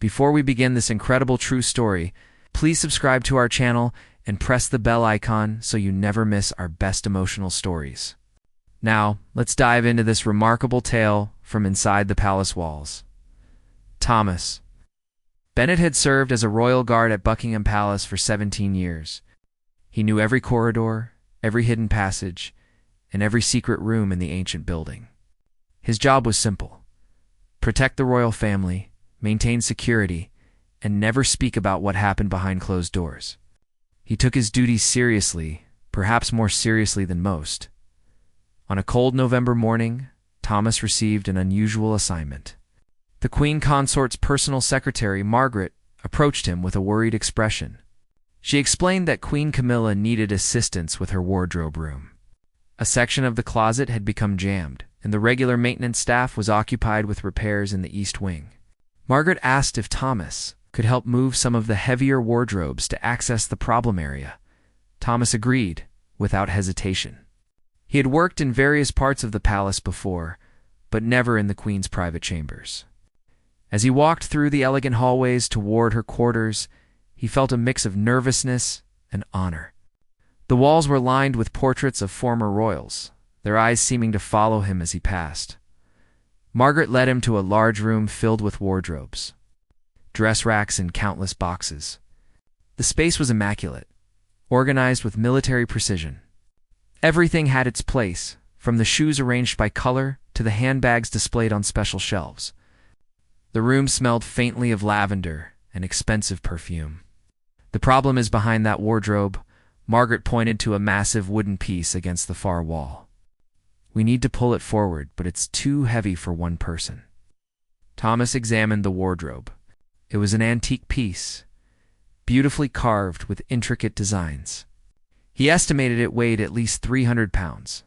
Before we begin this incredible true story, please subscribe to our channel and press the bell icon so you never miss our best emotional stories. Now, let's dive into this remarkable tale from inside the palace walls. Thomas. Bennett had served as a royal guard at Buckingham Palace for 17 years. He knew every corridor, every hidden passage, and every secret room in the ancient building. His job was simple: protect the royal family, maintain security, and never speak about what happened behind closed doors. He took his duties seriously, perhaps more seriously than most. On a cold November morning, Thomas received an unusual assignment. The Queen Consort's personal secretary, Margaret, approached him with a worried expression. She explained that Queen Camilla needed assistance with her wardrobe room. A section of the closet had become jammed, and the regular maintenance staff was occupied with repairs in the east wing. Margaret asked if Thomas could help move some of the heavier wardrobes to access the problem area. Thomas agreed, without hesitation. He had worked in various parts of the palace before, but never in the Queen's private chambers. As he walked through the elegant hallways toward her quarters, he felt a mix of nervousness and honor. The walls were lined with portraits of former royals, their eyes seeming to follow him as he passed. Margaret led him to a large room filled with wardrobes, dress racks, and countless boxes. The space was immaculate, organized with military precision. Everything had its place, from the shoes arranged by color to the handbags displayed on special shelves. The room smelled faintly of lavender and expensive perfume. "The problem is behind that wardrobe." Margaret pointed to a massive wooden piece against the far wall. "We need to pull it forward, but it's too heavy for one person." Thomas examined the wardrobe. It was an antique piece, beautifully carved with intricate designs. He estimated it weighed at least 300 pounds.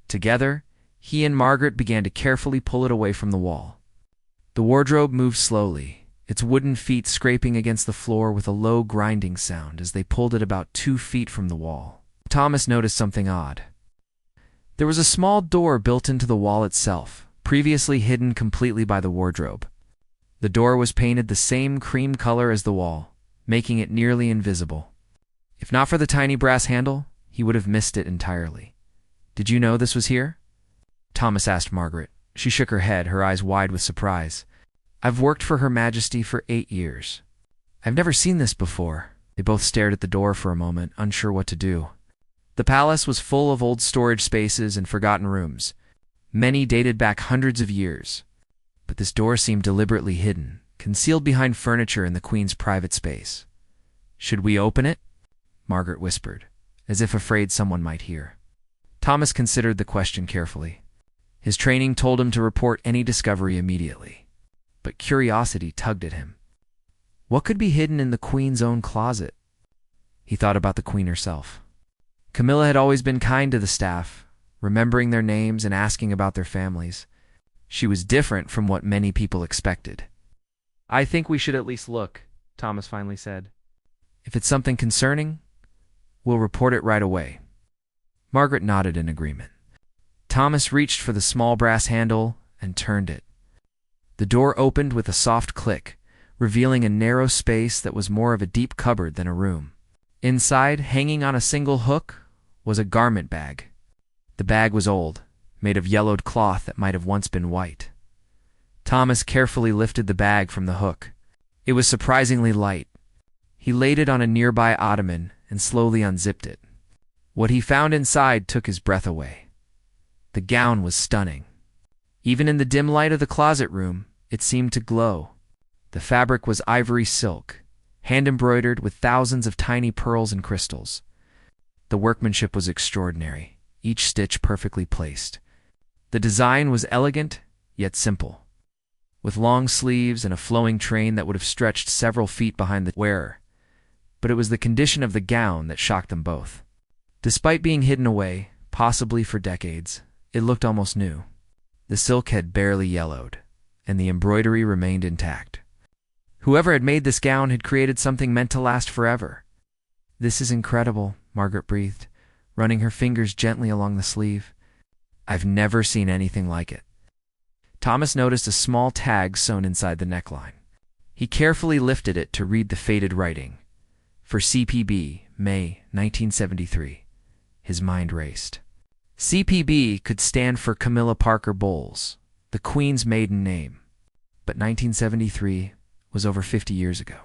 Together, he and Margaret began to carefully pull it away from the wall. The wardrobe moved slowly, its wooden feet scraping against the floor with a low grinding sound as they pulled it about 2 feet from the wall. Thomas noticed something odd. There was a small door built into the wall itself, previously hidden completely by the wardrobe. The door was painted the same cream color as the wall, making it nearly invisible. If not for the tiny brass handle, he would have missed it entirely. "Did you know this was here?" Thomas asked Margaret. She shook her head, her eyes wide with surprise. "I've worked for Her Majesty for 8 years. I've never seen this before." They both stared at the door for a moment, unsure what to do. The palace was full of old storage spaces and forgotten rooms. Many dated back hundreds of years. But this door seemed deliberately hidden, concealed behind furniture in the Queen's private space. "Should we open it?" Margaret whispered, as if afraid someone might hear. Thomas considered the question carefully. His training told him to report any discovery immediately. But curiosity tugged at him. What could be hidden in the Queen's own closet? He thought about the Queen herself. Camilla had always been kind to the staff, remembering their names and asking about their families. She was different from what many people expected. "I think we should at least look," Thomas finally said. "If it's something concerning, we'll report it right away." Margaret nodded in agreement. Thomas reached for the small brass handle and turned it. The door opened with a soft click, revealing a narrow space that was more of a deep cupboard than a room. Inside, hanging on a single hook, was a garment bag. The bag was old, made of yellowed cloth that might have once been white. Thomas carefully lifted the bag from the hook. It was surprisingly light. He laid it on a nearby ottoman and slowly unzipped it. What he found inside took his breath away. The gown was stunning. Even in the dim light of the closet room, it seemed to glow. The fabric was ivory silk, hand-embroidered with thousands of tiny pearls and crystals. The workmanship was extraordinary, each stitch perfectly placed. The design was elegant, yet simple, with long sleeves and a flowing train that would have stretched several feet behind the wearer. But it was the condition of the gown that shocked them both. Despite being hidden away, possibly for decades, it looked almost new. The silk had barely yellowed, and the embroidery remained intact. Whoever had made this gown had created something meant to last forever. "This is incredible," Margaret breathed, running her fingers gently along the sleeve. "I've never seen anything like it." Thomas noticed a small tag sewn inside the neckline. He carefully lifted it to read the faded writing. For CPB, May 1973. His mind raced. CPB could stand for Camilla Parker Bowles, the Queen's maiden name. But 1973 was over 50 years ago.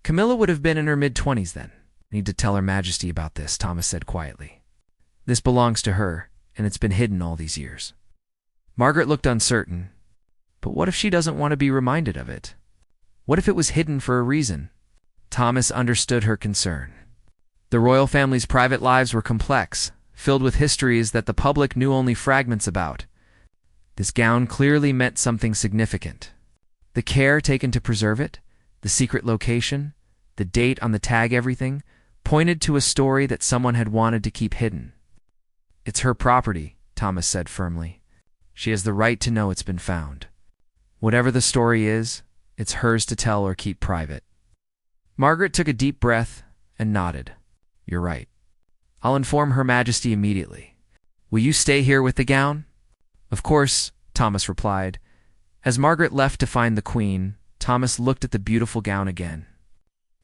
Camilla would have been in her mid-20s then. "Need to tell Her Majesty about this," Thomas said quietly. "This belongs to her, and it's been hidden all these years." Margaret looked uncertain. But what if she doesn't want to be reminded of it? What if it was hidden for a reason? Thomas understood her concern. The royal family's private lives were complex, filled with histories that the public knew only fragments about. This gown clearly meant something significant. The care taken to preserve it, the secret location, the date on the tag, everything pointed to a story that someone had wanted to keep hidden. "It's her property," Thomas said firmly. "She has the right to know it's been found. Whatever the story is, it's hers to tell or keep private." Margaret took a deep breath and nodded. "You're right. I'll inform Her Majesty immediately. Will you stay here with the gown?" "Of course," Thomas replied. As Margaret left to find the Queen, Thomas looked at the beautiful gown again.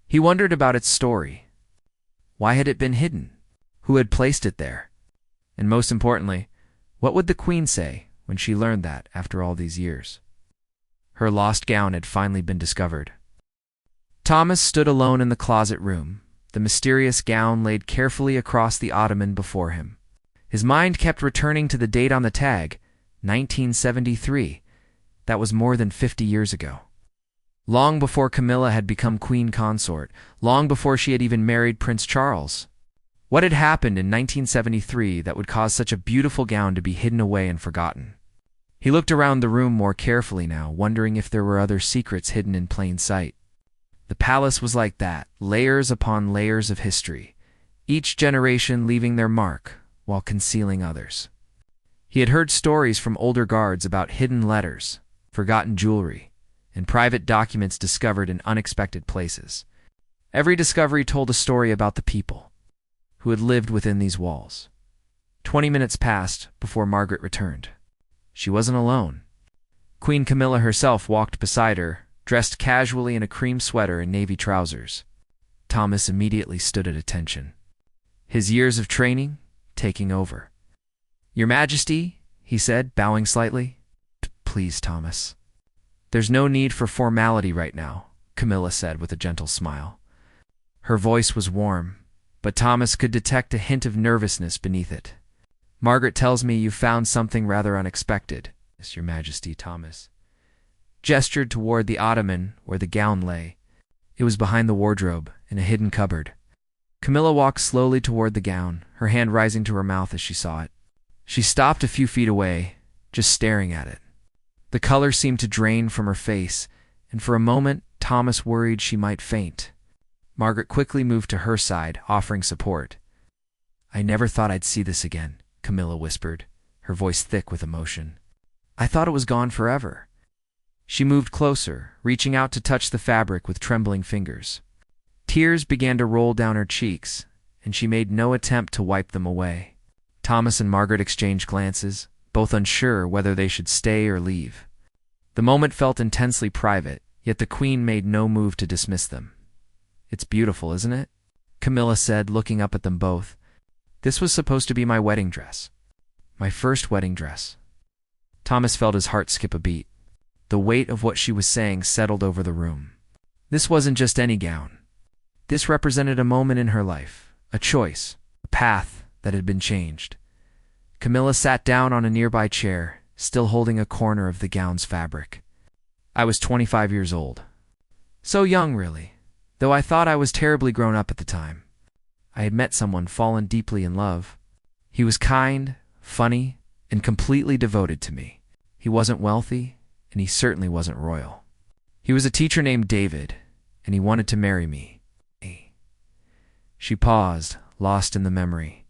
He wondered about its story. Why had it been hidden? Who had placed it there? And most importantly, what would the Queen say when she learned that after all these years? Her lost gown had finally been discovered. Thomas stood alone in the closet room, the mysterious gown laid carefully across the ottoman before him. His mind kept returning to the date on the tag, 1973. That was more than 50 years ago. Long before Camilla had become Queen Consort, long before she had even married Prince Charles. What had happened in 1973 that would cause such a beautiful gown to be hidden away and forgotten? He looked around the room more carefully now, wondering if there were other secrets hidden in plain sight. The palace was like that, layers upon layers of history, each generation leaving their mark while concealing others. He had heard stories from older guards about hidden letters, forgotten jewelry, and private documents discovered in unexpected places. Every discovery told a story about the people who had lived within these walls. 20 minutes passed before Margaret returned. She wasn't alone. Queen Camilla herself walked beside her, dressed casually in a cream sweater and navy trousers. Thomas immediately stood at attention. His years of training taking over. "Your Majesty," he said, bowing slightly. "Please, Thomas." "There's no need for formality right now," Camilla said with a gentle smile. Her voice was warm, but Thomas could detect a hint of nervousness beneath it. "Margaret tells me you found something rather unexpected." "Yes, Your Majesty." Thomas gestured toward the ottoman where the gown lay. It was behind the wardrobe, in a hidden cupboard. Camilla walked slowly toward the gown, her hand rising to her mouth as she saw it. She stopped a few feet away, just staring at it. The color seemed to drain from her face, and for a moment Thomas worried she might faint. Margaret quickly moved to her side, offering support. "I never thought I'd see this again," Camilla whispered, her voice thick with emotion. "I thought it was gone forever." She moved closer, reaching out to touch the fabric with trembling fingers. Tears began to roll down her cheeks, and she made no attempt to wipe them away. Thomas and Margaret exchanged glances, both unsure whether they should stay or leave. The moment felt intensely private, yet the Queen made no move to dismiss them. "It's beautiful, isn't it?" Camilla said, looking up at them both. "This was supposed to be my wedding dress. My first wedding dress." Thomas felt his heart skip a beat. The weight of what she was saying settled over the room. This wasn't just any gown. This represented a moment in her life, a choice, a path that had been changed. Camilla sat down on a nearby chair, still holding a corner of the gown's fabric. "I was 25 years old. So young, really, though I thought I was terribly grown up at the time. I had met someone, fallen deeply in love. He was kind, funny, and completely devoted to me. He wasn't wealthy, and he certainly wasn't royal. He was a teacher named David, and he wanted to marry me." She paused, lost in the memory.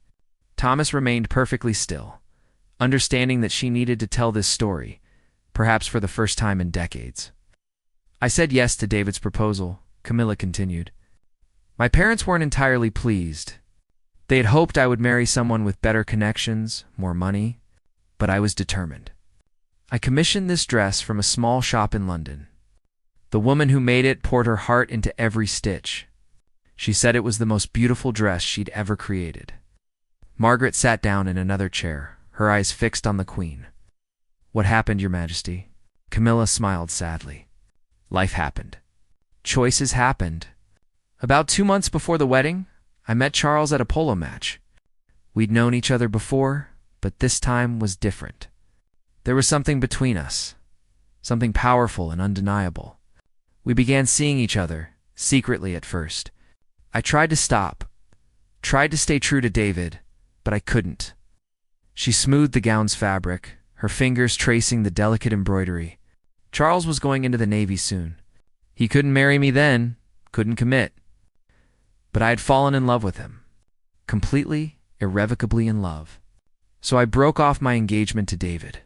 Thomas remained perfectly still, understanding that she needed to tell this story, perhaps for the first time in decades. "I said yes to David's proposal," Camilla continued. "My parents weren't entirely pleased. They had hoped I would marry someone with better connections, more money, but I was determined. I commissioned this dress from a small shop in London. The woman who made it poured her heart into every stitch. She said it was the most beautiful dress she'd ever created. Margaret sat down in another chair, her eyes fixed on the Queen. "What happened, Your Majesty?" Camilla smiled sadly. "Life happened. Choices happened. About 2 months before the wedding, I met Charles at a polo match. We'd known each other before, but this time was different. There was something between us, something powerful and undeniable. We began seeing each other, secretly at first. I tried to stop, tried to stay true to David, but I couldn't." She smoothed the gown's fabric, her fingers tracing the delicate embroidery. "Charles was going into the Navy soon. He couldn't marry me then, couldn't commit. But I had fallen in love with him. Completely, irrevocably in love. So I broke off my engagement to David.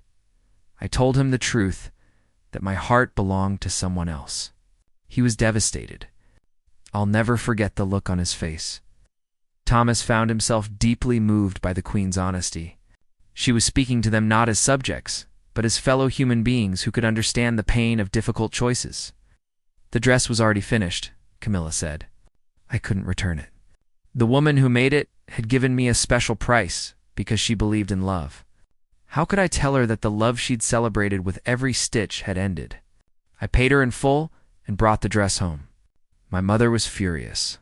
I told him the truth, that my heart belonged to someone else. He was devastated. I'll never forget the look on his face." Thomas found himself deeply moved by the Queen's honesty. She was speaking to them not as subjects, but as fellow human beings who could understand the pain of difficult choices. "The dress was already finished," Camilla said. "I couldn't return it. The woman who made it had given me a special price because she believed in love. How could I tell her that the love she'd celebrated with every stitch had ended? I paid her in full and brought the dress home. My mother was furious.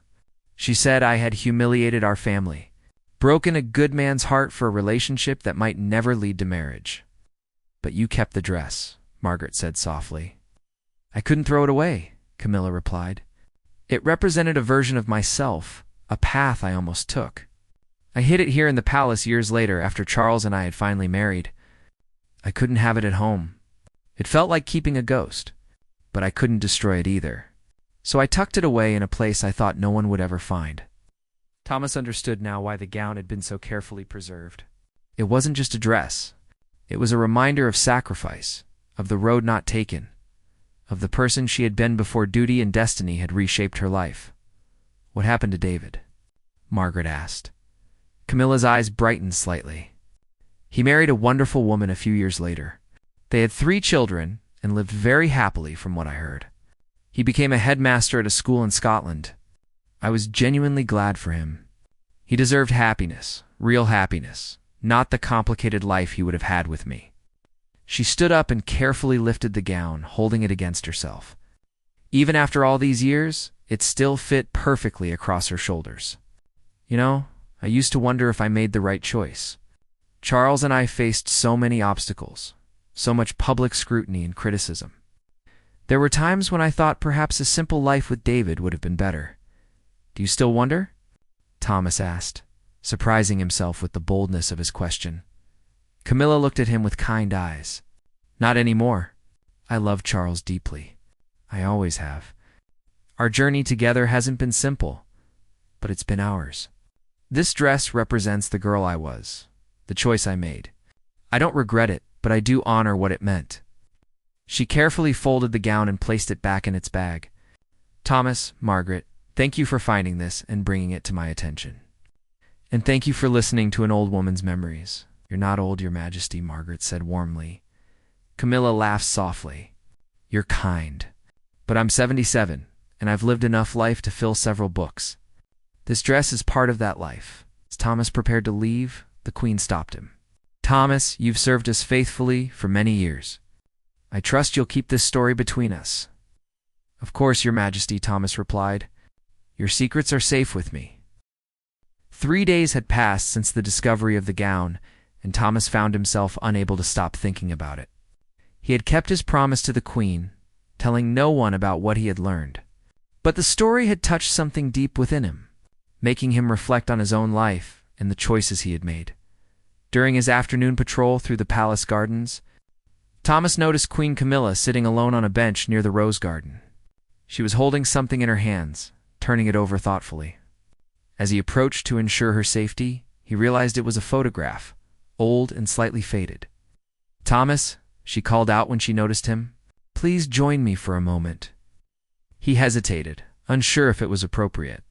She said I had humiliated our family, broken a good man's heart for a relationship that might never lead to marriage. But you kept the dress," Margaret said softly. "I couldn't throw it away," Camilla replied. "It represented a version of myself, a path I almost took. I hid it here in the palace years later after Charles and I had finally married. I couldn't have it at home. It felt like keeping a ghost, but I couldn't destroy it either. So I tucked it away in a place I thought no one would ever find." Thomas understood now why the gown had been so carefully preserved. It wasn't just a dress. It was a reminder of sacrifice, of the road not taken, of the person she had been before duty and destiny had reshaped her life. "What happened to David?" Margaret asked. Camilla's eyes brightened slightly. "He married a wonderful woman a few years later. They had 3 children and lived very happily from what I heard. He became a headmaster at a school in Scotland. I was genuinely glad for him. He deserved happiness, real happiness, not the complicated life he would have had with me." She stood up and carefully lifted the gown, holding it against herself. Even after all these years, it still fit perfectly across her shoulders. "You know, I used to wonder if I made the right choice. Charles and I faced so many obstacles, so much public scrutiny and criticism. There were times when I thought perhaps a simple life with David would have been better. Do you still wonder?" Thomas asked, surprising himself with the boldness of his question. Camilla looked at him with kind eyes. "Not anymore. I love Charles deeply. I always have. Our journey together hasn't been simple, but it's been ours. This dress represents the girl I was, the choice I made. I don't regret it, but I do honor what it meant." She carefully folded the gown and placed it back in its bag. "Thomas, Margaret, thank you for finding this and bringing it to my attention. And thank you for listening to an old woman's memories." "You're not old, Your Majesty," Margaret said warmly. Camilla laughed softly. "You're kind. But I'm 77, and I've lived enough life to fill several books. This dress is part of that life." As Thomas prepared to leave, the Queen stopped him. "Thomas, you've served us faithfully for many years. I trust you'll keep this story between us." "Of course, Your Majesty," Thomas replied. "Your secrets are safe with me." 3 days had passed since the discovery of the gown, and Thomas found himself unable to stop thinking about it. He had kept his promise to the Queen, telling no one about what he had learned. But the story had touched something deep within him, making him reflect on his own life and the choices he had made. During his afternoon patrol through the palace gardens, Thomas noticed Queen Camilla sitting alone on a bench near the rose garden. She was holding something in her hands, turning it over thoughtfully. As he approached to ensure her safety, he realized it was a photograph, old and slightly faded. "Thomas," she called out when she noticed him, "please join me for a moment." He hesitated, unsure if it was appropriate.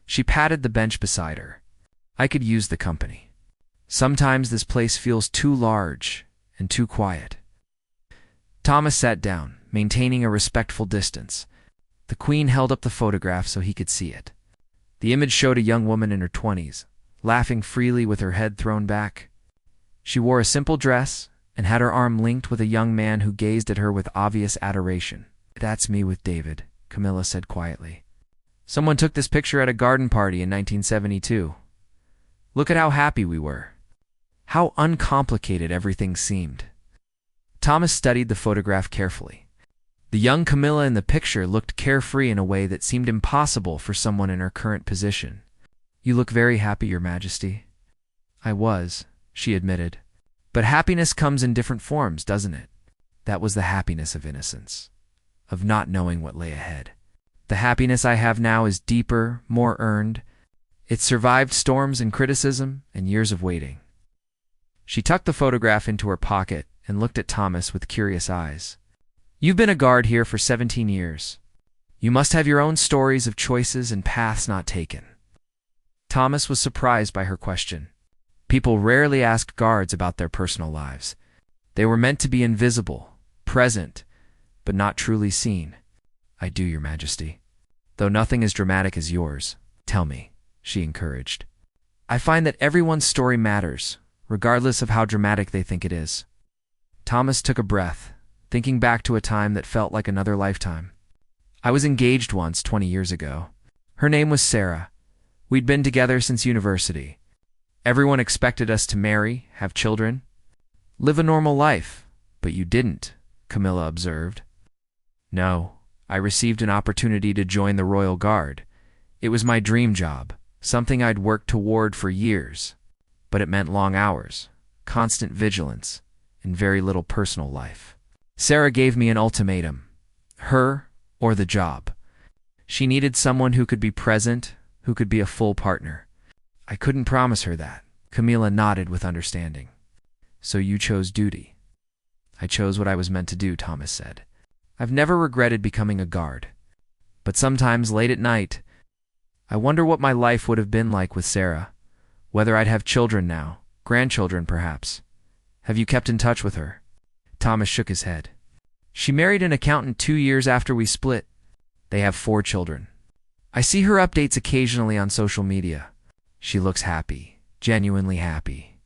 She patted the bench beside her. "I could use the company. Sometimes this place feels too large and too quiet." Thomas sat down, maintaining a respectful distance. The Queen held up the photograph so he could see it. The image showed a young woman in her 20s, laughing freely with her head thrown back. She wore a simple dress and had her arm linked with a young man who gazed at her with obvious adoration. "That's me with David," Camilla said quietly. "Someone took this picture at a garden party in 1972. Look at how happy we were. How uncomplicated everything seemed." Thomas studied the photograph carefully. The young Camilla in the picture looked carefree in a way that seemed impossible for someone in her current position. "You look very happy, Your Majesty." "I was," she admitted. "But happiness comes in different forms, doesn't it?" That was the happiness of innocence, of not knowing what lay ahead. "The happiness I have now is deeper, more earned. It survived storms and criticism and years of waiting." She tucked the photograph into her pocket and looked at Thomas with curious eyes. "You've been a guard here for 17 years. You must have your own stories of choices and paths not taken." Thomas was surprised by her question. People rarely asked guards about their personal lives. They were meant to be invisible, present, but not truly seen. "I do, Your Majesty. Though nothing as dramatic as yours. Tell me," she encouraged. "I find that everyone's story matters, regardless of how dramatic they think it is." Thomas took a breath, thinking back to a time that felt like another lifetime. "I was engaged once 20 years ago. Her name was Sarah. We'd been together since university. Everyone expected us to marry, have children, live a normal life, but you didn't," Camilla observed. "No, I received an opportunity to join the Royal Guard. It was my dream job, something I'd worked toward for years, but it meant long hours, constant vigilance, and very little personal life. Sarah gave me an ultimatum: her or the job. She needed someone who could be present, who could be a full partner. I couldn't promise her that." Camilla nodded with understanding. "So you chose duty." "I chose what I was meant to do," Thomas said. "I've never regretted becoming a guard. But sometimes late at night, I wonder what my life would have been like with Sarah, whether I'd have children now, grandchildren perhaps. Have you kept in touch with her?" Thomas shook his head. "She married an accountant 2 years after we split. They have 4 children. I see her updates occasionally on social media. She looks happy, genuinely happy.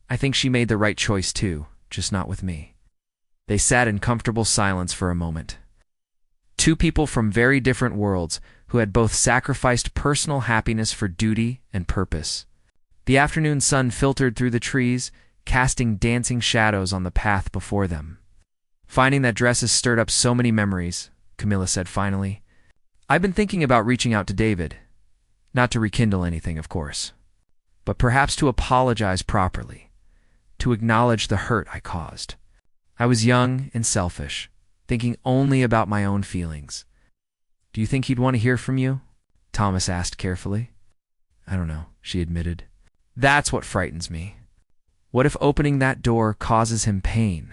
I think she made the right choice too, just not with me." They sat in comfortable silence for a moment. Two people from very different worlds who had both sacrificed personal happiness for duty and purpose. The afternoon sun filtered through the trees, casting dancing shadows on the path before them. "Finding that dress has stirred up so many memories," Camilla said finally. "I've been thinking about reaching out to David. Not to rekindle anything, of course, but perhaps to apologize properly, to acknowledge the hurt I caused. I was young and selfish, thinking only about my own feelings." "Do you think he'd want to hear from you?" Thomas asked carefully. "I don't know," she admitted. "That's what frightens me. What if opening that door causes him pain?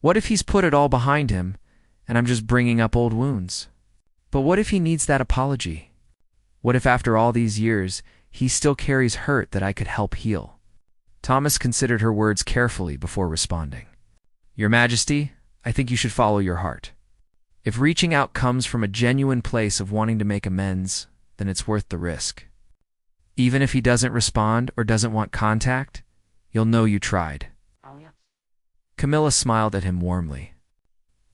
What if he's put it all behind him, and I'm just bringing up old wounds? But what if he needs that apology? What if after all these years, he still carries hurt that I could help heal?" Thomas considered her words carefully before responding. "Your Majesty, I think you should follow your heart. If reaching out comes from a genuine place of wanting to make amends, then it's worth the risk. Even if he doesn't respond or doesn't want contact, you'll know you tried." Camilla smiled at him warmly.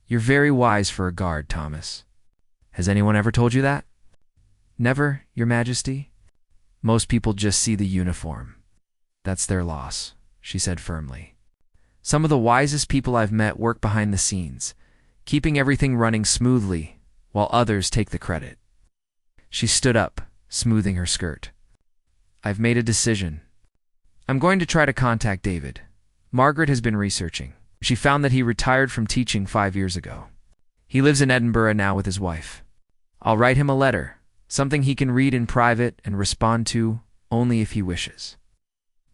"You're very wise for a guard, Thomas. Has anyone ever told you that?" "Never, Your Majesty. Most people just see the uniform. That's their loss," she said firmly. "Some of the wisest people I've met work behind the scenes, keeping everything running smoothly, while others take the credit." She stood up, smoothing her skirt. "I've made a decision. I'm going to try to contact David. Margaret has been researching. She found that he retired from teaching 5 years ago. He lives in Edinburgh now with his wife. I'll write him a letter, something he can read in private and respond to only if he wishes."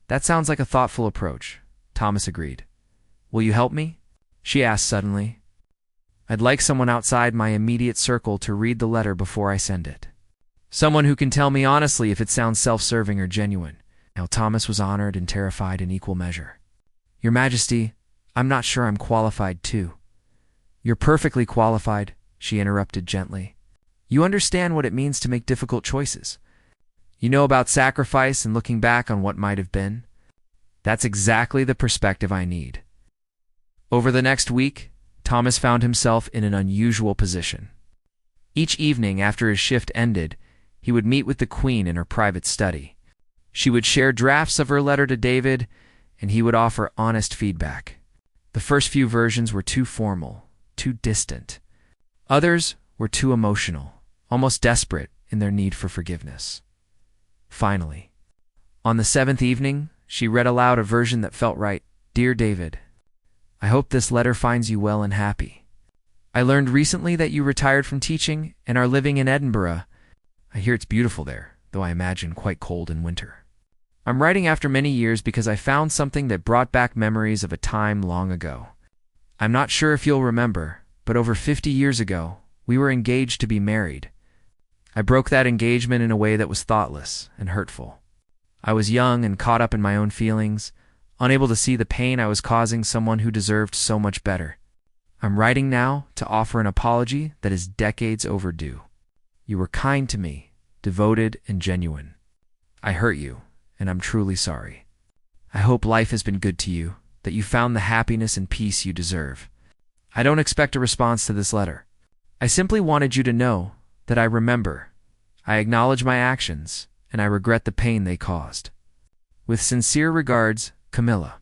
"That sounds like a thoughtful approach," Thomas agreed. "Will you help me?" she asked suddenly. "I'd like someone outside my immediate circle to read the letter before I send it. Someone who can tell me honestly if it sounds self-serving or genuine." Now Thomas was honored and terrified in equal measure. "Your Majesty, I'm not sure I'm qualified to." "You're perfectly qualified," she interrupted gently. "You understand what it means to make difficult choices. You know about sacrifice and looking back on what might have been. That's exactly the perspective I need." Over the next week, Thomas found himself in an unusual position. Each evening after his shift ended, he would meet with the Queen in her private study. She would share drafts of her letter to David, and he would offer honest feedback. The first few versions were too formal, too distant. Others were too emotional, almost desperate in their need for forgiveness. Finally, on the seventh evening, she read aloud a version that felt right. "Dear David, I hope this letter finds you well and happy. I learned recently that you retired from teaching and are living in Edinburgh. I hear it's beautiful there, though I imagine quite cold in winter. I'm writing after many years because I found something that brought back memories of a time long ago. I'm not sure if you'll remember, but over 50 years ago, we were engaged to be married. I broke that engagement in a way that was thoughtless and hurtful. I was young and caught up in my own feelings, unable to see the pain I was causing someone who deserved so much better. I'm writing now to offer an apology that is decades overdue. You were kind to me, devoted and genuine. I hurt you, and I'm truly sorry. I hope life has been good to you, that you found the happiness and peace you deserve. I don't expect a response to this letter. I simply wanted you to know that I remember, I acknowledge my actions, and I regret the pain they caused. With sincere regards, Camilla."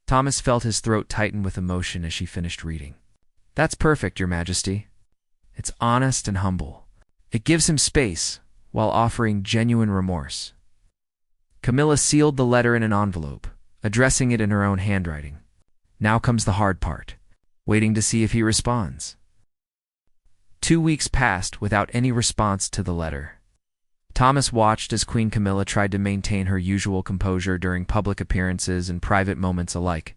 Thomas felt his throat tighten with emotion as she finished reading. "That's perfect, Your Majesty. It's honest and humble. It gives him space while offering genuine remorse." Camilla sealed the letter in an envelope, addressing it in her own handwriting. Now comes the hard part, waiting to see if he responds. 2 weeks passed without any response to the letter. Thomas watched as Queen Camilla tried to maintain her usual composure during public appearances and private moments alike.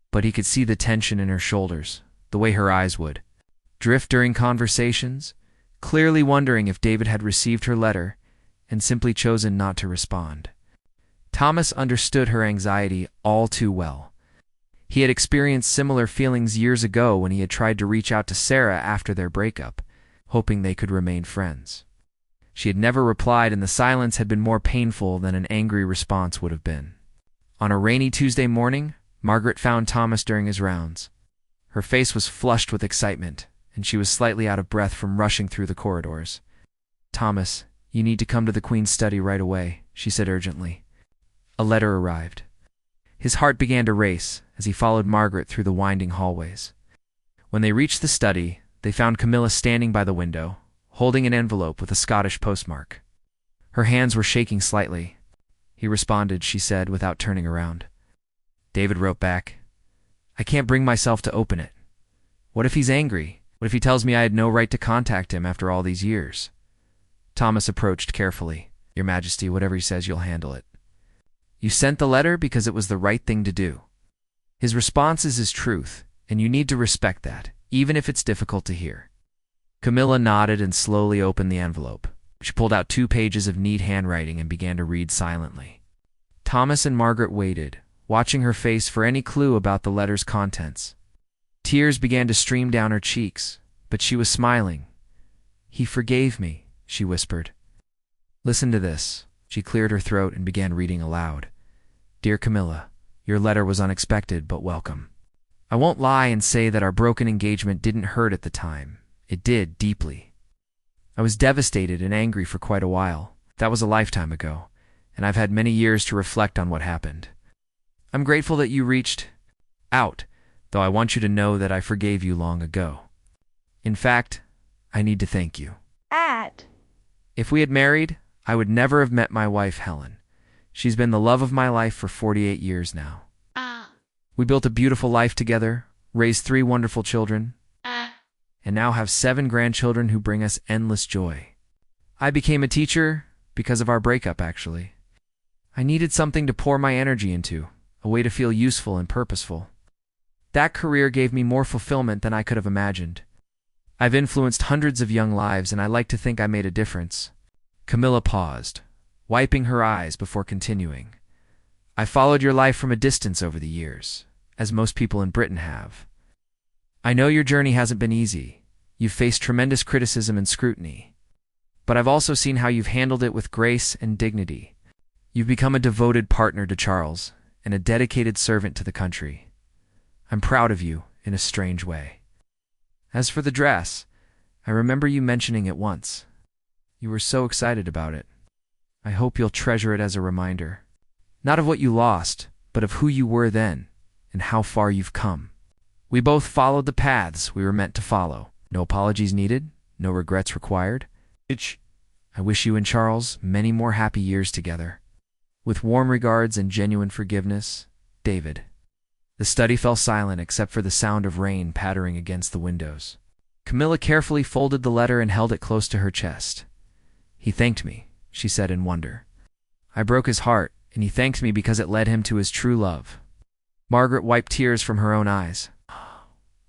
But he could see the tension in her shoulders, the way her eyes would drift during conversations, clearly wondering if David had received her letter and simply chosen not to respond. Thomas understood her anxiety all too well. He had experienced similar feelings years ago when he had tried to reach out to Sarah after their breakup, hoping they could remain friends. She had never replied, and the silence had been more painful than an angry response would have been. On a rainy Tuesday morning, Margaret found Thomas during his rounds. Her face was flushed with excitement, and she was slightly out of breath from rushing through the corridors. "Thomas, you need to come to the Queen's study right away," she said urgently. A letter arrived. His heart began to race as he followed Margaret through the winding hallways. When they reached the study, they found Camilla standing by the window, holding an envelope with a Scottish postmark. Her hands were shaking slightly. "He responded," she said, without turning around. David wrote back, "I can't bring myself to open it. What if he's angry? What if he tells me I had no right to contact him after all these years?" Thomas approached carefully. "Your Majesty, whatever he says, you'll handle it. You sent the letter because it was the right thing to do. His response is his truth, and you need to respect that, even if it's difficult to hear." Camilla nodded and slowly opened the envelope. She pulled out 2 pages of neat handwriting and began to read silently. Thomas and Margaret waited, watching her face for any clue about the letter's contents. Tears began to stream down her cheeks, but she was smiling. "He forgave me," she whispered. "Listen to this." She cleared her throat and began reading aloud. "Dear Camilla, your letter was unexpected but welcome. I won't lie and say that our broken engagement didn't hurt at the time. It did, deeply. I was devastated and angry for quite a while. That was a lifetime ago, and I've had many years to reflect on what happened. I'm grateful that you reached out, though I want you to know that I forgave you long ago. In fact, I need to thank you. If we had married, I would never have met my wife, Helen. She's been the love of my life for 48 years now. We built a beautiful life together, raised 3 wonderful children, and now have 7 grandchildren who bring us endless joy. I became a teacher because of our breakup, actually. I needed something to pour my energy into, a way to feel useful and purposeful. That career gave me more fulfillment than I could have imagined. I've influenced hundreds of young lives, and I like to think I made a difference." Camilla paused, wiping her eyes before continuing. "I followed your life from a distance over the years, as most people in Britain have. I know your journey hasn't been easy. You've faced tremendous criticism and scrutiny. But I've also seen how you've handled it with grace and dignity. You've become a devoted partner to Charles and a dedicated servant to the country. I'm proud of you in a strange way. As for the dress, I remember you mentioning it once. You were so excited about it. I hope you'll treasure it as a reminder, not of what you lost, but of who you were then and how far you've come. We both followed the paths we were meant to follow. No apologies needed, no regrets required. I wish you and Charles many more happy years together. With warm regards and genuine forgiveness, David. The study fell silent except for the sound of rain pattering against the windows. Camilla carefully folded the letter and held it close to her chest. He thanked me, she said in wonder. I broke his heart, and he thanked me because it led him to his true love. Margaret wiped tears from her own eyes.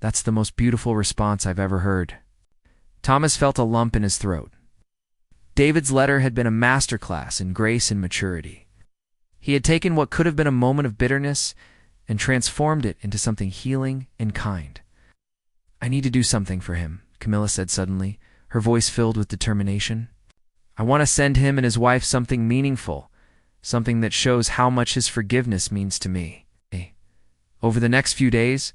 That's the most beautiful response I've ever heard. Thomas felt a lump in his throat. David's letter had been a masterclass in grace and maturity. He had taken what could have been a moment of bitterness and transformed it into something healing and kind. I need to do something for him, Camilla said suddenly, her voice filled with determination. I want to send him and his wife something meaningful, something that shows how much his forgiveness means to me. Over the next few days,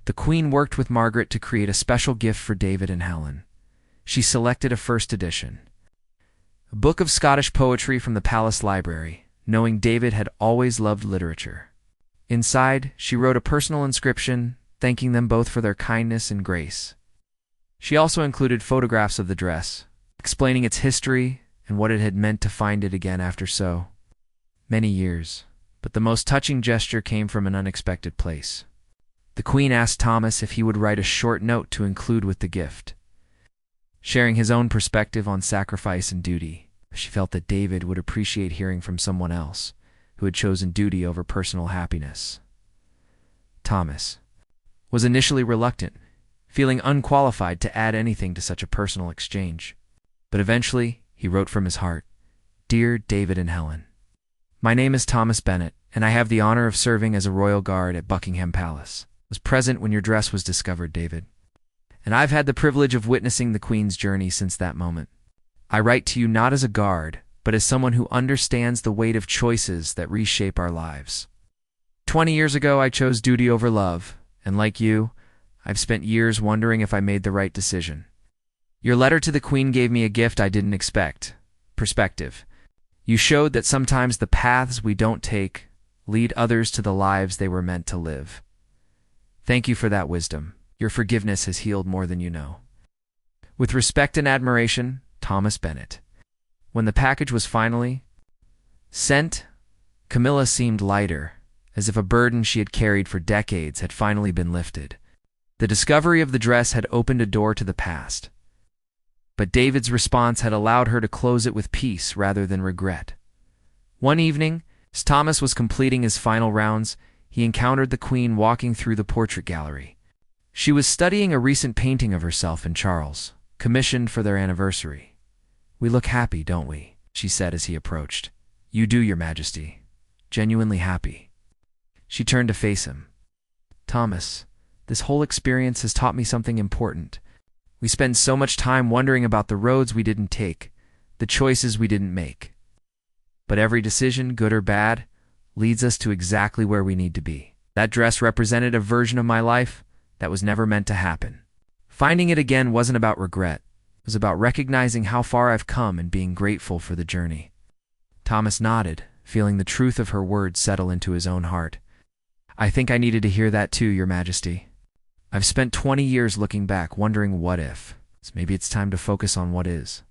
the Queen worked with Margaret to create a special gift for David and Helen. She selected a first edition, a book of Scottish poetry from the Palace Library, knowing David had always loved literature. Inside, she wrote a personal inscription, thanking them both for their kindness and grace. She also included photographs of the dress, explaining its history and what it had meant to find it again after so many years. But the most touching gesture came from an unexpected place. The Queen asked Thomas if he would write a short note to include with the gift. Sharing his own perspective on sacrifice and duty, she felt that David would appreciate hearing from someone else who had chosen duty over personal happiness. Thomas was initially reluctant, feeling unqualified to add anything to such a personal exchange. But eventually, he wrote from his heart, Dear David and Helen, my name is Thomas Bennet, and I have the honor of serving as a royal guard at Buckingham Palace. I was present when your dress was discovered, David, and I've had the privilege of witnessing the Queen's journey since that moment. I write to you not as a guard, but as someone who understands the weight of choices that reshape our lives. 20 years ago, I chose duty over love, and like you, I've spent years wondering if I made the right decision. Your letter to the Queen gave me a gift I didn't expect: perspective. You showed that sometimes the paths we don't take lead others to the lives they were meant to live. Thank you for that wisdom. Your forgiveness has healed more than you know. With respect and admiration, Thomas Bennet. When the package was finally sent, Camilla seemed lighter, as if a burden she had carried for decades had finally been lifted. The discovery of the dress had opened a door to the past, but David's response had allowed her to close it with peace rather than regret. One evening, as Thomas was completing his final rounds, he encountered the Queen walking through the portrait gallery. She was studying a recent painting of herself and Charles, commissioned for their anniversary. We look happy, don't we? She said as he approached. You do, Your Majesty. Genuinely happy. She turned to face him. Thomas, this whole experience has taught me something important. We spend so much time wondering about the roads we didn't take, the choices we didn't make. But every decision, good or bad, leads us to exactly where we need to be. That dress represented a version of my life that was never meant to happen. Finding it again wasn't about regret. It was about recognizing how far I've come and being grateful for the journey. Thomas nodded, feeling the truth of her words settle into his own heart. I think I needed to hear that too, Your Majesty. I've spent 20 years looking back, wondering what if. So maybe it's time to focus on what is.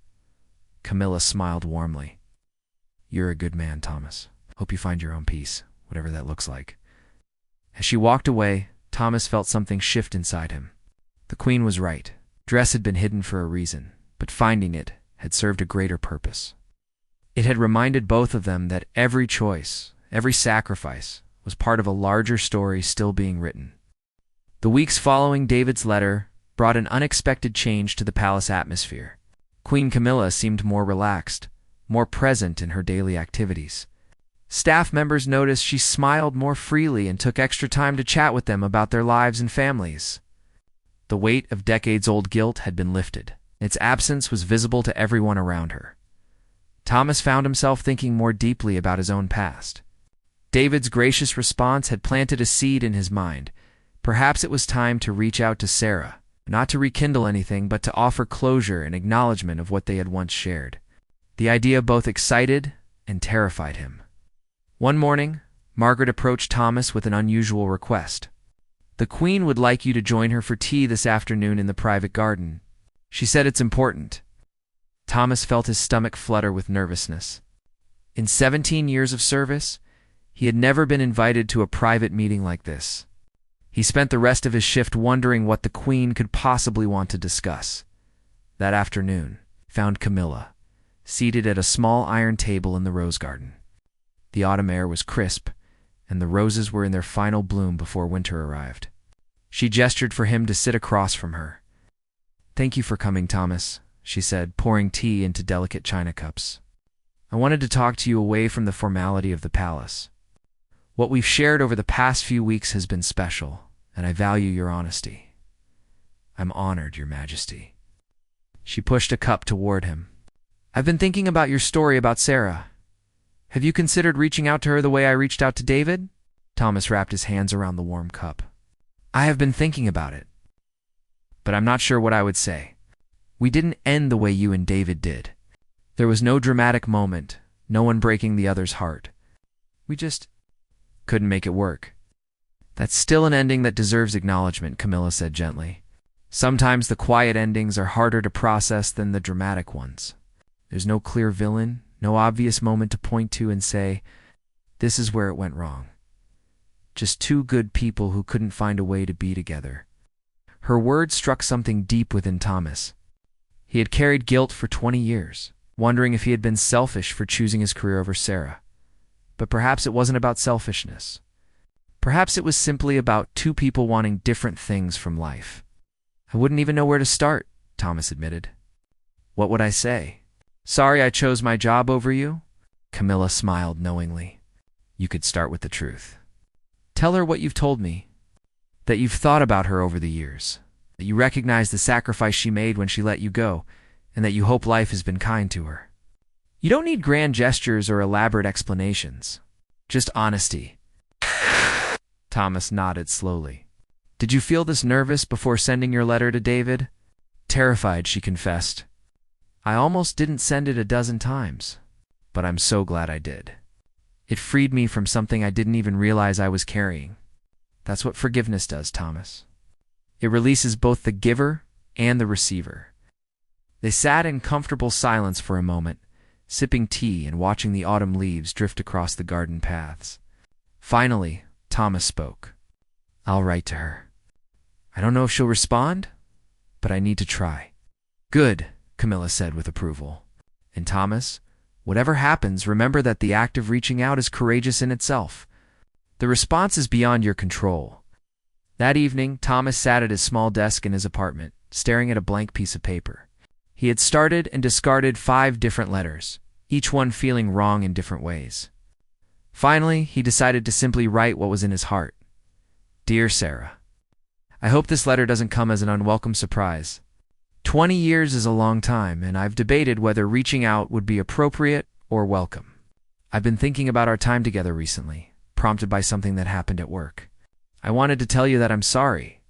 Camilla smiled warmly. You're a good man, Thomas. Hope you find your own peace, whatever that looks like. As she walked away, Thomas felt something shift inside him. The Queen was right. Dress had been hidden for a reason, but finding it had served a greater purpose. It had reminded both of them that every choice, every sacrifice, was part of a larger story still being written. The weeks following David's letter brought an unexpected change to the palace atmosphere. Queen Camilla seemed more relaxed, more present in her daily activities. Staff members noticed she smiled more freely and took extra time to chat with them about their lives and families. The weight of decades-old guilt had been lifted. Its absence was visible to everyone around her. Thomas found himself thinking more deeply about his own past. David's gracious response had planted a seed in his mind. Perhaps it was time to reach out to Sarah, not to rekindle anything, but to offer closure and acknowledgement of what they had once shared. The idea both excited and terrified him. One morning, Margaret approached Thomas with an unusual request. "The Queen would like you to join her for tea this afternoon in the private garden. She said it's important." Thomas felt his stomach flutter with nervousness. In 17 years of service, he had never been invited to a private meeting like this. He spent the rest of his shift wondering what the Queen could possibly want to discuss. That afternoon, found Camilla, seated at a small iron table in the rose garden. The autumn air was crisp, and the roses were in their final bloom before winter arrived. She gestured for him to sit across from her. "Thank you for coming, Thomas," she said, pouring tea into delicate china cups. "I wanted to talk to you away from the formality of the palace. What we've shared over the past few weeks has been special, and I value your honesty. I'm honored, Your Majesty." She pushed a cup toward him. "I've been thinking about your story about Sarah. Have you considered reaching out to her the way I reached out to David?" Thomas wrapped his hands around the warm cup. "I have been thinking about it, but I'm not sure what I would say. We didn't end the way you and David did. There was no dramatic moment, no one breaking the other's heart. We just couldn't make it work." "That's still an ending that deserves acknowledgement," Camilla said gently. "Sometimes the quiet endings are harder to process than the dramatic ones. There's no clear villain, no obvious moment to point to and say, this is where it went wrong. Just two good people who couldn't find a way to be together." Her words struck something deep within Thomas. He had carried guilt for 20 years, wondering if he had been selfish for choosing his career over Sarah. But perhaps it wasn't about selfishness. Perhaps it was simply about two people wanting different things from life. "I wouldn't even know where to start," Thomas admitted. "What would I say? Sorry I chose my job over you?" Camilla smiled knowingly. "You could start with the truth. Tell her what you've told me, that you've thought about her over the years, that you recognize the sacrifice she made when she let you go, and that you hope life has been kind to her. You don't need grand gestures or elaborate explanations. Just honesty." Thomas nodded slowly. "Did you feel this nervous before sending your letter to David?" "Terrified," she confessed. "I almost didn't send it a dozen times, but I'm so glad I did. It freed me from something I didn't even realize I was carrying. That's what forgiveness does, Thomas. It releases both the giver and the receiver." They sat in comfortable silence for a moment, sipping tea and watching the autumn leaves drift across the garden paths. Finally, Thomas spoke. "I'll write to her. I don't know if she'll respond, but I need to try." "Good," Camilla said with approval. "And Thomas, whatever happens, remember that the act of reaching out is courageous in itself. The response is beyond your control." That evening, Thomas sat at his small desk in his apartment, staring at a blank piece of paper. He had started and discarded 5 different letters, each one feeling wrong in different ways. Finally, he decided to simply write what was in his heart. "Dear Sarah, I hope this letter doesn't come as an unwelcome surprise. 20 years is a long time, and I've debated whether reaching out would be appropriate or welcome. I've been thinking about our time together recently, prompted by something that happened at work. I wanted to tell you that I'm sorry.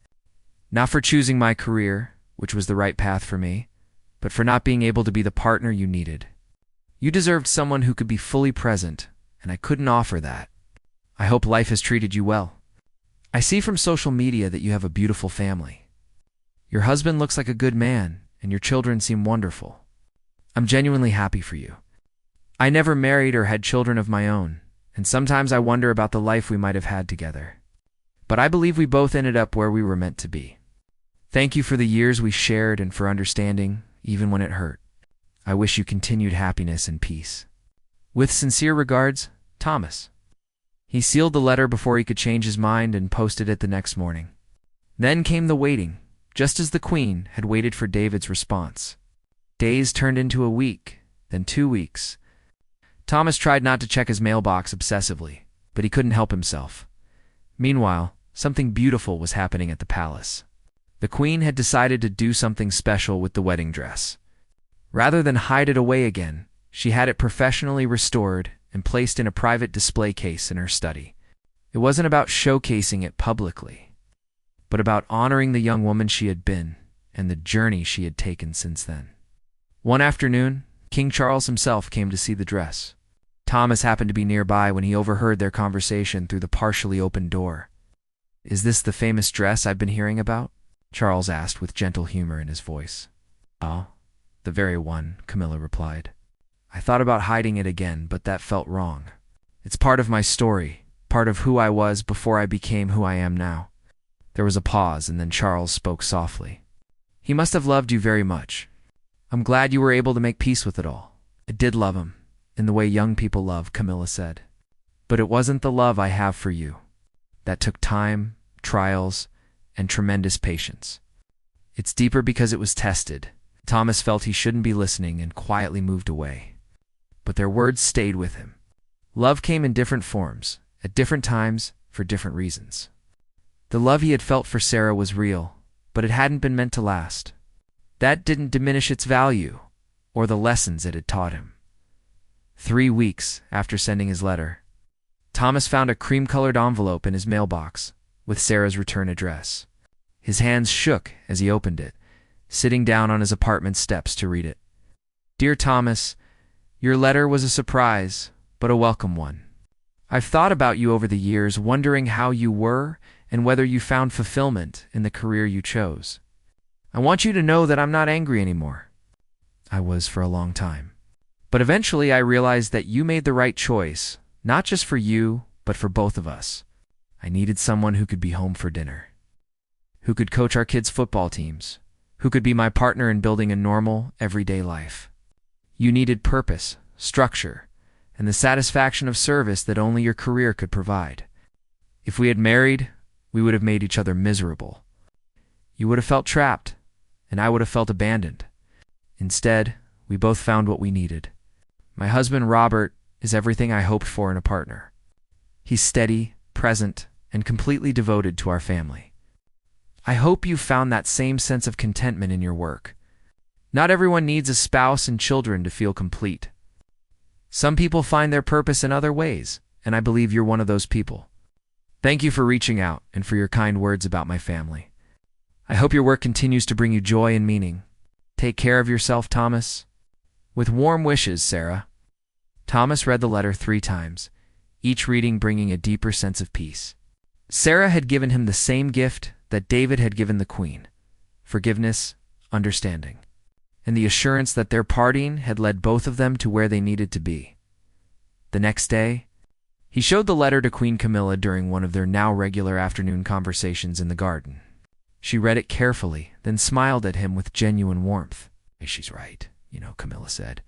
Not for choosing my career, which was the right path for me, but for not being able to be the partner you needed. You deserved someone who could be fully present, and I couldn't offer that. I hope life has treated you well. I see from social media that you have a beautiful family. Your husband looks like a good man, and your children seem wonderful. I'm genuinely happy for you. I never married or had children of my own, and sometimes I wonder about the life we might have had together. But I believe we both ended up where we were meant to be. Thank you for the years we shared and for understanding, even when it hurt. I wish you continued happiness and peace. With sincere regards, Thomas." He sealed the letter before he could change his mind and posted it the next morning. Then came the waiting, just as the Queen had waited for David's response. Days turned into a week, then 2 weeks. Thomas tried not to check his mailbox obsessively, but he couldn't help himself. Meanwhile, something beautiful was happening at the palace. The Queen had decided to do something special with the wedding dress. Rather than hide it away again, she had it professionally restored and placed in a private display case in her study. It wasn't about showcasing it publicly, but about honoring the young woman she had been and the journey she had taken since then. One afternoon, King Charles himself came to see the dress. Thomas happened to be nearby when he overheard their conversation through the partially opened door. "Is this the famous dress I've been hearing about?" Charles asked with gentle humor in his voice. "Oh, the very one," Camilla replied. "I thought about hiding it again, but that felt wrong. It's part of my story, part of who I was before I became who I am now." There was a pause, and then Charles spoke softly. "He must have loved you very much. I'm glad you were able to make peace with it all." "I did love him, in the way young people love," Camilla said. "But it wasn't the love I have for you. That took time, trials, and tremendous patience. It's deeper because it was tested." Thomas felt he shouldn't be listening and quietly moved away. But their words stayed with him. Love came in different forms, at different times, for different reasons. The love he had felt for Sarah was real, but it hadn't been meant to last. That didn't diminish its value, or the lessons it had taught him. 3 weeks after sending his letter, Thomas found a cream-colored envelope in his mailbox with Sarah's return address. His hands shook as he opened it, sitting down on his apartment steps to read it. "Dear Thomas, your letter was a surprise, but a welcome one. I've thought about you over the years, wondering how you were and whether you found fulfillment in the career you chose. I want you to know that I'm not angry anymore. I was for a long time. But eventually I realized that you made the right choice, not just for you, but for both of us. I needed someone who could be home for dinner, who could coach our kids' football teams, who could be my partner in building a normal, everyday life. You needed purpose, structure, and the satisfaction of service that only your career could provide. If we had married, we would have made each other miserable. You would have felt trapped, and I would have felt abandoned. Instead, we both found what we needed. My husband, Robert, is everything I hoped for in a partner. He's steady, present, and completely devoted to our family. I hope you found that same sense of contentment in your work. Not everyone needs a spouse and children to feel complete. Some people find their purpose in other ways, and I believe you're one of those people. Thank you for reaching out and for your kind words about my family. I hope your work continues to bring you joy and meaning. Take care of yourself, Thomas. With warm wishes, Sarah." Thomas read the letter 3 times, each reading bringing a deeper sense of peace. Sarah had given him the same gift that David had given the Queen: forgiveness, understanding, and the assurance that their parting had led both of them to where they needed to be. The next day, he showed the letter to Queen Camilla during one of their now regular afternoon conversations in the garden. She read it carefully, then smiled at him with genuine warmth. "She's right, Camilla said.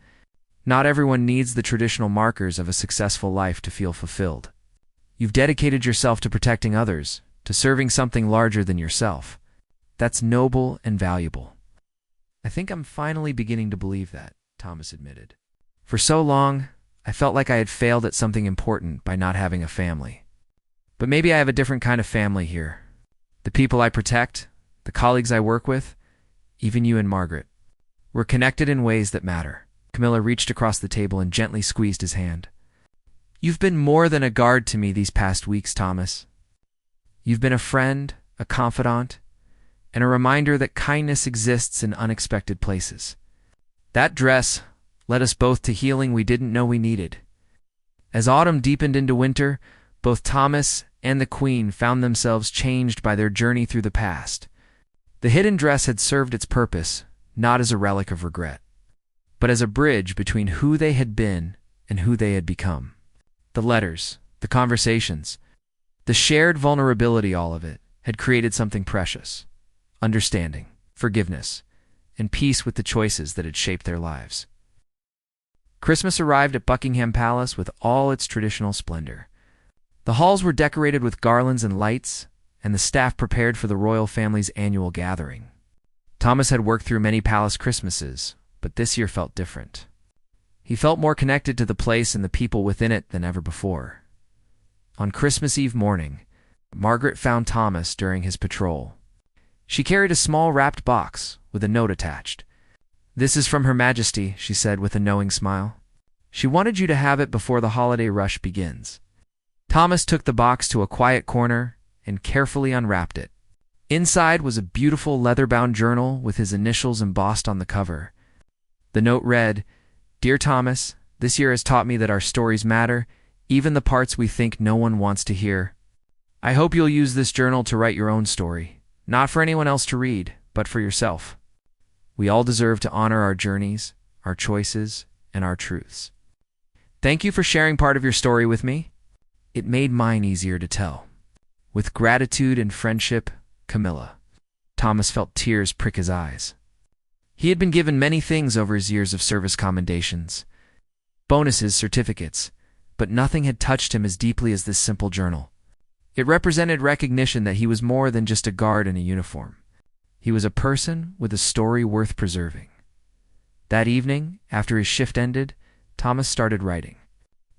Not everyone needs the traditional markers of a successful life to feel fulfilled. You've dedicated yourself to protecting others, to serving something larger than yourself. That's noble and valuable." "I think I'm finally beginning to believe that," Thomas admitted. "For so long, I felt like I had failed at something important by not having a family. But maybe I have a different kind of family here. The people I protect, the colleagues I work with, even you and Margaret. We're connected in ways that matter." Camilla reached across the table and gently squeezed his hand. "You've been more than a guard to me these past weeks, Thomas. You've been a friend, a confidant, and a reminder that kindness exists in unexpected places. That dress led us both to healing we didn't know we needed." As autumn deepened into winter, both Thomas and the Queen found themselves changed by their journey through the past. The hidden dress had served its purpose, not as a relic of regret, but as a bridge between who they had been and who they had become. The letters, the conversations, the shared vulnerability, all of it, had created something precious: understanding, forgiveness, and peace with the choices that had shaped their lives. Christmas arrived at Buckingham Palace with all its traditional splendor. The halls were decorated with garlands and lights, and the staff prepared for the royal family's annual gathering. Thomas had worked through many palace Christmases, but this year felt different. He felt more connected to the place and the people within it than ever before. On Christmas Eve morning, Margaret found Thomas during his patrol. She carried a small wrapped box with a note attached. "This is from Her Majesty," she said with a knowing smile. "She wanted you to have it before the holiday rush begins." Thomas took the box to a quiet corner and carefully unwrapped it. Inside was a beautiful leather-bound journal with his initials embossed on the cover. The note read, "Dear Thomas, this year has taught me that our stories matter, even the parts we think no one wants to hear. I hope you'll use this journal to write your own story, not for anyone else to read, but for yourself. We all deserve to honor our journeys, our choices, and our truths. Thank you for sharing part of your story with me. It made mine easier to tell. With gratitude and friendship, Camilla." Thomas felt tears prick his eyes. He had been given many things over his years of service: commendations, bonuses, certificates, but nothing had touched him as deeply as this simple journal. It represented recognition that he was more than just a guard in a uniform. He was a person with a story worth preserving. That evening, after his shift ended, Thomas started writing.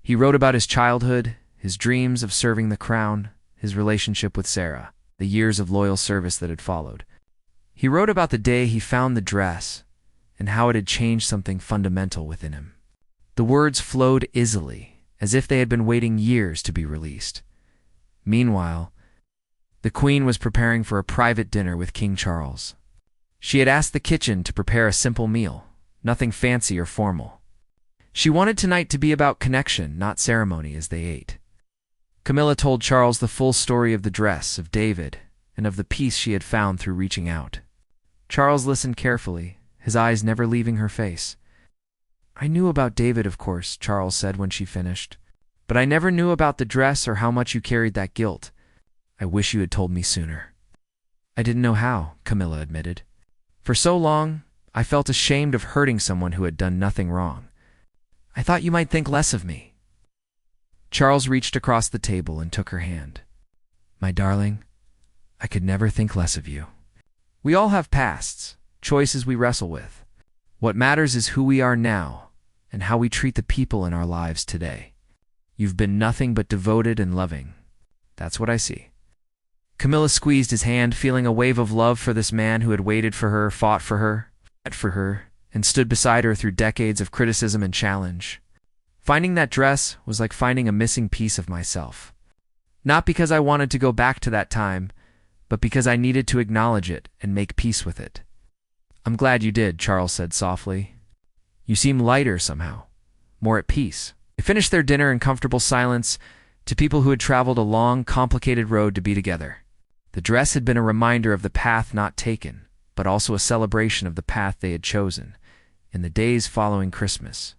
He wrote about his childhood, his dreams of serving the crown, his relationship with Sarah, the years of loyal service that had followed. He wrote about the day he found the dress and how it had changed something fundamental within him. The words flowed easily, as if they had been waiting years to be released. Meanwhile, the Queen was preparing for a private dinner with King Charles. She had asked the kitchen to prepare a simple meal, nothing fancy or formal. She wanted tonight to be about connection, not ceremony, as they ate. Camilla told Charles the full story of the dress, of David, and of the peace she had found through reaching out. Charles listened carefully, his eyes never leaving her face. "I knew about David, of course," Charles said when she finished. "But I never knew about the dress or how much you carried that guilt. I wish you had told me sooner." "I didn't know how," Camilla admitted. "For so long, I felt ashamed of hurting someone who had done nothing wrong. I thought you might think less of me." Charles reached across the table and took her hand. "My darling, I could never think less of you. We all have pasts, choices we wrestle with. What matters is who we are now and how we treat the people in our lives today. You've been nothing but devoted and loving. That's what I see." Camilla squeezed his hand, feeling a wave of love for this man who had waited for her, fought for her, and stood beside her through decades of criticism and challenge. Finding that dress was like finding a missing piece of myself. Not because I wanted to go back to that time, but because I needed to acknowledge it and make peace with it. "I'm glad you did," Charles said softly. "You seem lighter somehow, more at peace." They finished their dinner in comfortable silence, to people who had traveled a long, complicated road to be together. The dress had been a reminder of the path not taken, but also a celebration of the path they had chosen in the days following Christmas.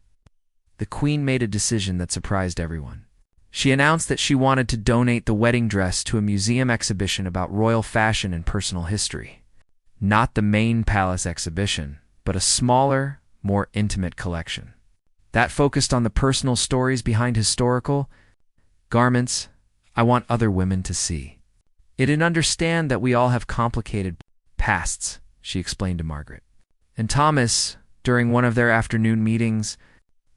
The Queen made a decision that surprised everyone. She announced that she wanted to donate the wedding dress to a museum exhibition about royal fashion and personal history. Not the main palace exhibition, but a smaller, more intimate collection. That focused on the personal stories behind historical garments I want other women to see. It'd understand that we all have complicated pasts, she explained to Margaret. And Thomas, during one of their afternoon meetings,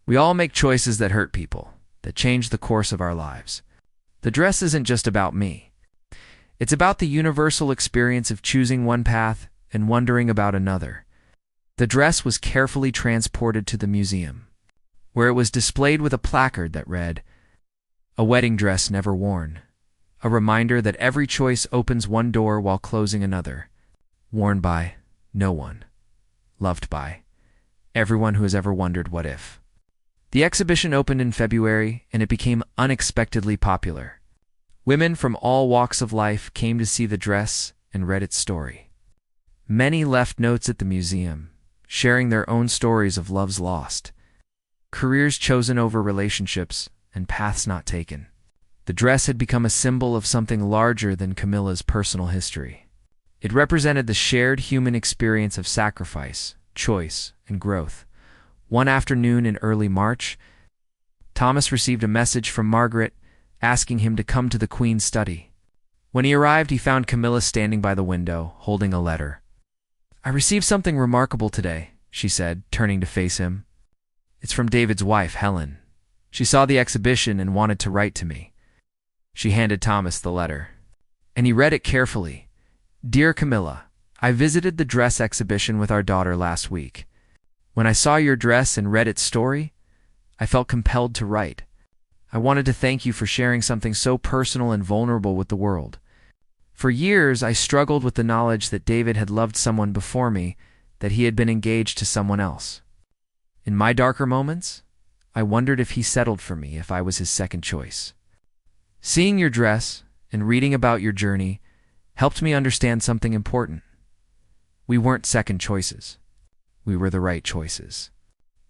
we all make choices that hurt people, that change the course of our lives. The dress isn't just about me. It's about the universal experience of choosing one path and wondering about another. The dress was carefully transported to the museum, where it was displayed with a placard that read, "A wedding dress never worn. A reminder that every choice opens one door while closing another. Worn by no one. Loved by everyone who has ever wondered what if." The exhibition opened in February, and it became unexpectedly popular. Women from all walks of life came to see the dress and read its story. Many left notes at the museum, sharing their own stories of loves lost, careers chosen over relationships, and paths not taken. The dress had become a symbol of something larger than Camilla's personal history. It represented the shared human experience of sacrifice, choice, and growth. One afternoon in early March, Thomas received a message from Margaret asking him to come to the Queen's study. When he arrived, he found Camilla standing by the window, holding a letter. "I received something remarkable today," she said, turning to face him. "It's from David's wife, Helen. She saw the exhibition and wanted to write to me." She handed Thomas the letter, and he read it carefully. "Dear Camilla, I visited the dress exhibition with our daughter last week. When I saw your dress and read its story, I felt compelled to write. I wanted to thank you for sharing something so personal and vulnerable with the world. For years, I struggled with the knowledge that David had loved someone before me, that he had been engaged to someone else. In my darker moments, I wondered if he settled for me, if I was his second choice. Seeing your dress and reading about your journey helped me understand something important. We weren't second choices. We were the right choices.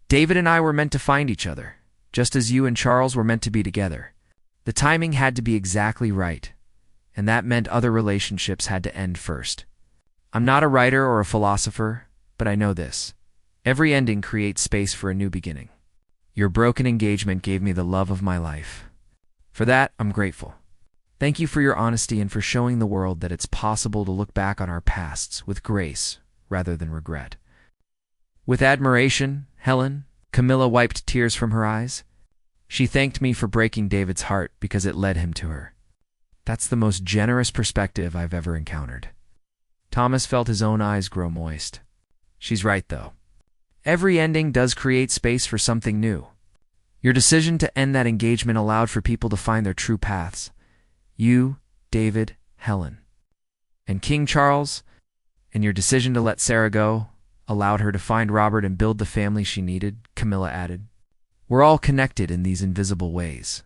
David and I were meant to find each other, just as you and Charles were meant to be together. The timing had to be exactly right, and that meant other relationships had to end first. I'm not a writer or a philosopher, but I know this. Every ending creates space for a new beginning. Your broken engagement gave me the love of my life. For that, I'm grateful. Thank you for your honesty and for showing the world that it's possible to look back on our pasts with grace rather than regret. With admiration, Camilla wiped tears from her eyes. She thanked me for breaking David's heart because it led him to her. That's the most generous perspective I've ever encountered. Thomas felt his own eyes grow moist. She's right, though. Every ending does create space for something new. Your decision to end that engagement allowed for people to find their true paths. You, David, Helen. And King Charles, and your decision to let Sarah go, allowed her to find Robert and build the family she needed, Camilla added. We're all connected in these invisible ways.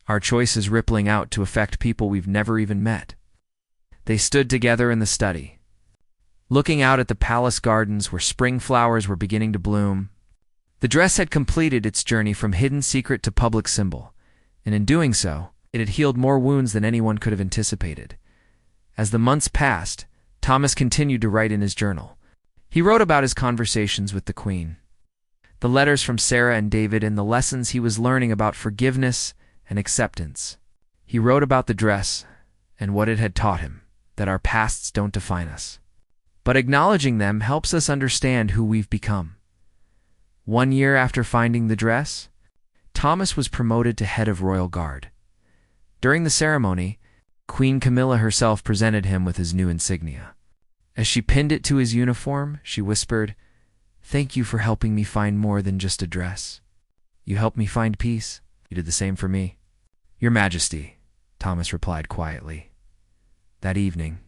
Our choices rippling out to affect people we've never even met. They stood together in the study, looking out at the palace gardens where spring flowers were beginning to bloom. The dress had completed its journey from hidden secret to public symbol, and in doing so, it had healed more wounds than anyone could have anticipated. As the months passed, Thomas continued to write in his journal. He wrote about his conversations with the Queen, the letters from Sarah and David, and the lessons he was learning about forgiveness and acceptance. He wrote about the dress and what it had taught him, that our pasts don't define us. But acknowledging them helps us understand who we've become. 1 year after finding the dress, Thomas was promoted to head of royal guard. During the ceremony, Queen Camilla herself presented him with his new insignia. As she pinned it to his uniform, she whispered, "Thank you for helping me find more than just a dress. You helped me find peace. You did the same for me." "Your Majesty," Thomas replied quietly. That evening,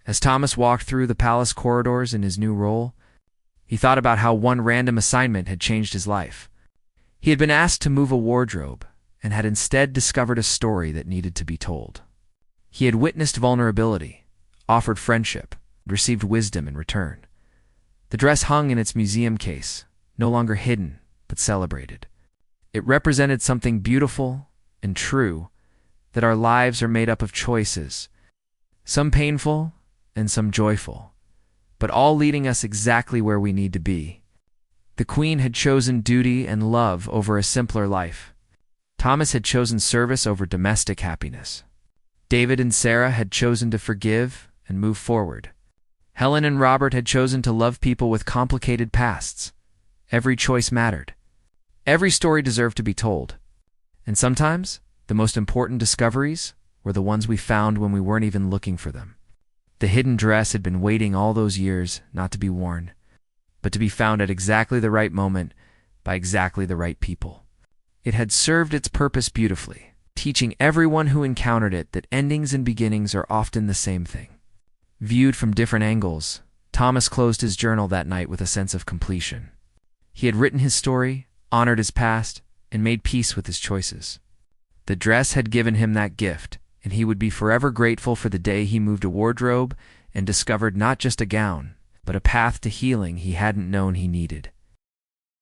as Thomas walked through the palace corridors in his new role, he thought about how one random assignment had changed his life. He had been asked to move a wardrobe and had instead discovered a story that needed to be told. He had witnessed vulnerability, offered friendship, and received wisdom in return. The dress hung in its museum case, no longer hidden, but celebrated. It represented something beautiful and true, that our lives are made up of choices, some painful and some joyful, but all leading us exactly where we need to be. The Queen had chosen duty and love over a simpler life. Thomas had chosen service over domestic happiness. David and Sarah had chosen to forgive and move forward. Helen and Robert had chosen to love people with complicated pasts. Every choice mattered. Every story deserved to be told. And sometimes, the most important discoveries were the ones we found when we weren't even looking for them. The hidden dress had been waiting all those years not to be worn, but to be found at exactly the right moment by exactly the right people. It had served its purpose beautifully, teaching everyone who encountered it that endings and beginnings are often the same thing. Viewed from different angles, Thomas closed his journal that night with a sense of completion. He had written his story, honored his past, and made peace with his choices. The dress had given him that gift, and he would be forever grateful for the day he moved a wardrobe and discovered not just a gown, but a path to healing he hadn't known he needed.